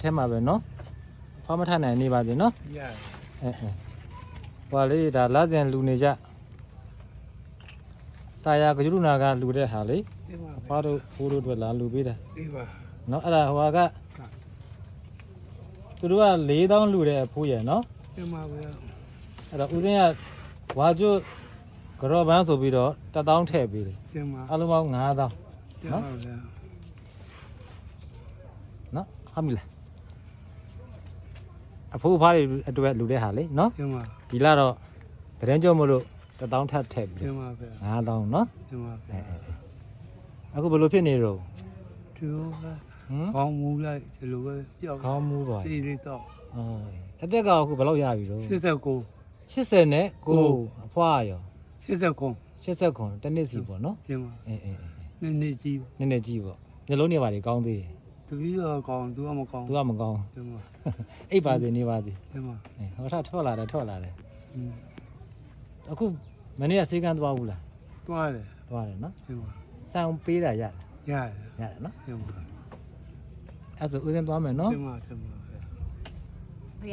ထဲမှာပဲနော်ဖွားမထနိုင်နေပါစေနော်ဟွာလေးဒါလာစဉ်လူနေကြစာယာကကြလူနာကလူတဲ့ဟာလေဖွားတို့ဖိုးတို့အတွက်လာလူပေးတာနော်အဲ့ဒါဟွာကသူတို့က4000လူတဲ့အဖိုးရယ်နော်တင်ပါဗျာအဲ့တော့ဦးစင်းကဝါကျွတ်ကြော်ပန်းဆိုပြီးတော့1000ထည့်ပေးတယ်တင်ပါအလုံးပေါင်း9000တင်ပါဗျာနော်ဟုတ်ပြီလားအဖိုးဖားတွေအတွက်လူတဲ့ဟာလေနော်တင်ပါဒီလာတော့တရင်ကြုံမလို့1000ထပ်ထည့်ပြီတင်ပါဗျာ9000နော်တင်ပါဗျာအခုဘယ်လိုဖြစ်နေတော့သူကောင်းမူလိုက်ဒီလိုပဲပြောက်ကောင်းမူပါစီလေးတော့အသက်ကအခုဘယ်လောက်ရပြီတော့89နဲ့9အဖွားရော89တနစ်စီပေါ့နော်တင်ပါနည်းနည်းကြီးပေါ့မျိုးလုံးနေပါလေကောင်းသေးတယ်သူပြီးတော့ကောင်းသူကမကောင်းတင်ပါအိပ်ပါစေနေပါစေတင်ပါဟောထွက်လာတယ်အခုမနေ့ကစေကန်းသွားဘူးလားသွားတယ်နော်တင်ပါစောင်းပေးတာရတယ်နော်တင်ပါအဲ့ဒါဦးစင်းသွားမယ်နော်တင်ပါဖေ